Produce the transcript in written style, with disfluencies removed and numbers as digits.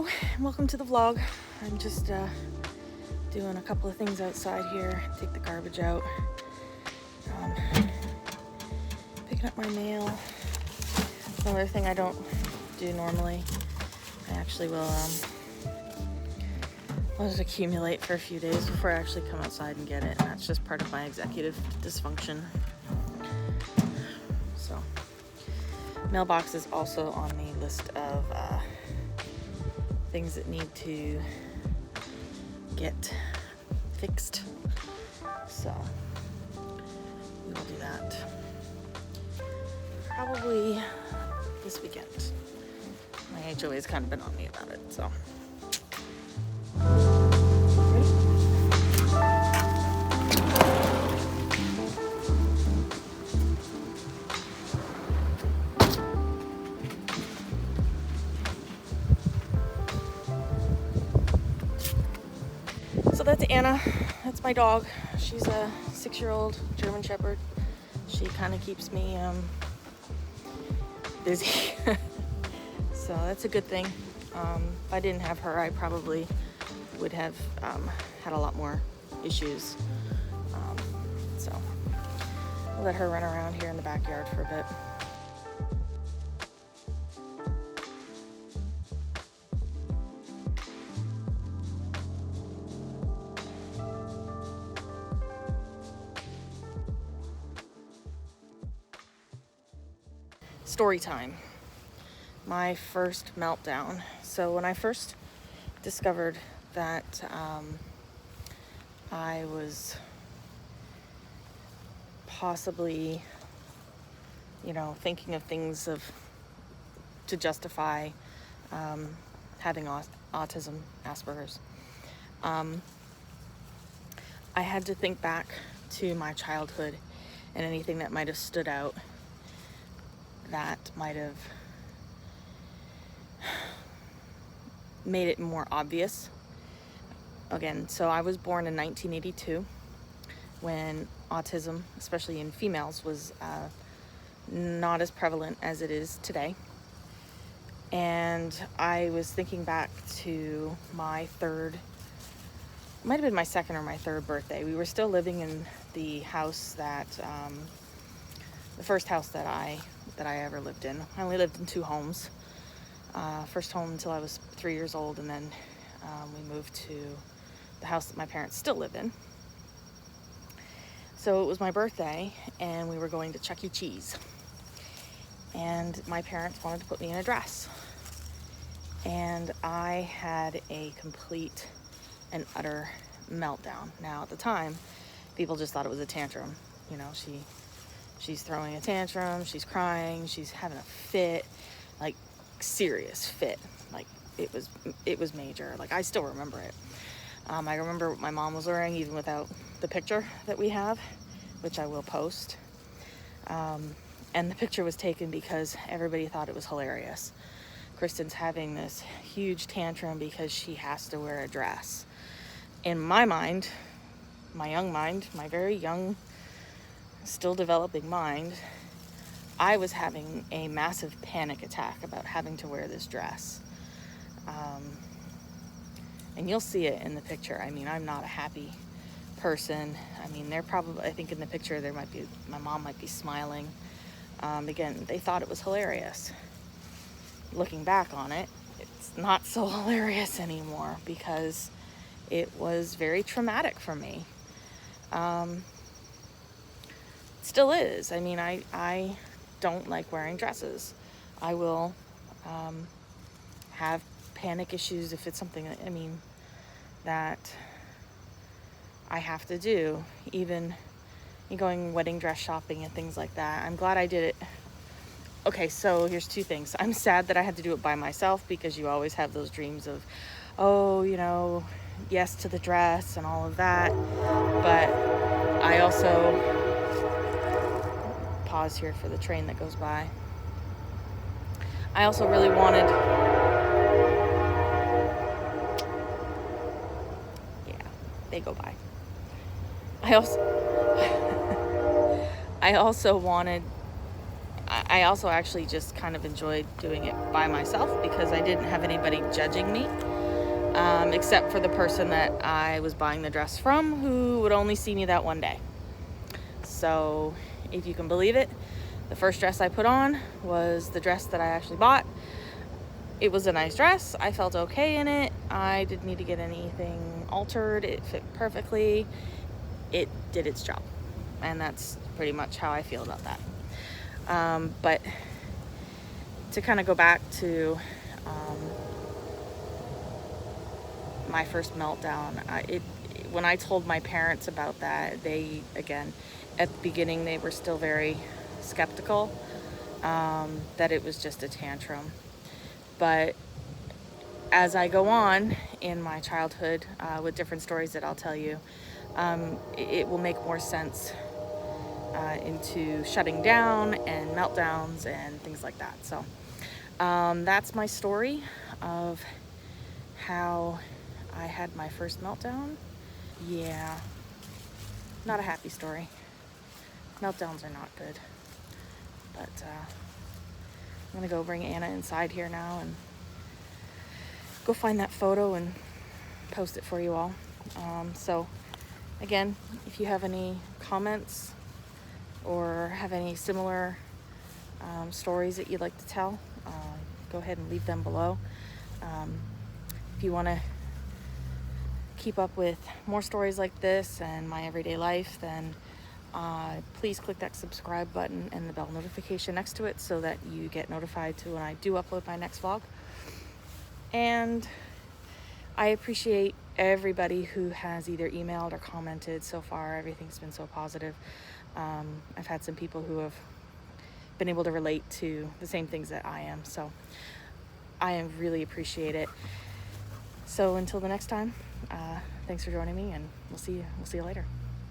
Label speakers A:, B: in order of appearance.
A: Hello, and welcome to the vlog. I'm just doing a couple of things outside here. Take the garbage out. Picking up my mail. Another thing I don't do normally. I actually will let it accumulate for a few days before I actually come outside and get it. And that's just part of my executive dysfunction. So, mailbox is also on the list of things that need to get fixed. So we will do that probably this weekend. My HOA has kind of been on me about it, so. So that's Anna. That's my dog. She's a 6-year-old German Shepherd. She kind of keeps me busy. So that's a good thing. If I didn't have her, I probably would have had a lot more issues. So I'll let her run around here in the backyard for a bit. Story time. My first meltdown. So when I first discovered that I was possibly, thinking of things to justify having autism, Asperger's, I had to think back to my childhood and anything that might have stood out that might have made it more obvious. Again, so I was born in 1982 when autism, especially in females, was not as prevalent as it is today. And I was thinking back to my might have been my second or my third birthday. We were still living in the house that, the first house that I ever lived in. I only lived in 2 homes. First home until I was 3 years old, and then we moved to the house that my parents still live in. So it was my birthday, and we were going to Chuck E. Cheese. And my parents wanted to put me in a dress. And I had a complete and utter meltdown. Now, at the time, people just thought it was a tantrum. She's throwing a tantrum, she's crying, she's having a fit, like serious fit. Like it was major. Like I still remember it. I remember what my mom was wearing even without the picture that we have, which I will post. And the picture was taken because everybody thought it was hilarious. Kristen's having this huge tantrum because she has to wear a dress. In my mind, my young mind, my very young, still developing mind, I was having a massive panic attack about having to wear this dress. And you'll see it in the picture. I mean, I'm not a happy person. I mean, I think in the picture my mom might be smiling. Again, they thought it was hilarious. Looking back on it, it's not so hilarious anymore because it was very traumatic for me. Still is. I mean, I don't like wearing dresses. I will have panic issues if it's something that I have to do, even going wedding dress shopping and things like that. I'm glad I did it. Okay, so here's 2 things. I'm sad that I had to do it by myself because you always have those dreams of, yes to the dress and all of that. But I also pause here for the train that goes by. I also really wanted, they go by. I also wanted, I also actually just kind of enjoyed doing it by myself because I didn't have anybody judging me, except for the person that I was buying the dress from, who would only see me that one day. So if you can believe it, the first dress I put on was the dress that I actually bought. It was a nice dress. I felt okay in it. I didn't need to get anything altered. It fit perfectly. It did its job. And that's pretty much how I feel about that. But to kind of go back to my first meltdown, when I told my parents about that, they, again, at the beginning, they were still very skeptical that it was just a tantrum. But as I go on in my childhood with different stories that I'll tell you, it will make more sense into shutting down and meltdowns and things like that. So that's my story of how I had my first meltdown. Yeah, not a happy story. Meltdowns are not good. But I'm gonna go bring Anna inside here now and go find that photo and post it for you all. So again, if you have any comments or have any similar stories that you'd like to tell, go ahead and leave them below. If you want to keep up with more stories like this and my everyday life, then please click that subscribe button and the bell notification next to it so that you get notified to when I do upload my next vlog. And I appreciate everybody who has either emailed or commented so far. Everything's been so positive. I've had some people who have been able to relate to the same things that I am, so I really appreciate it. So until the next time, thanks for joining me, and we'll see you later.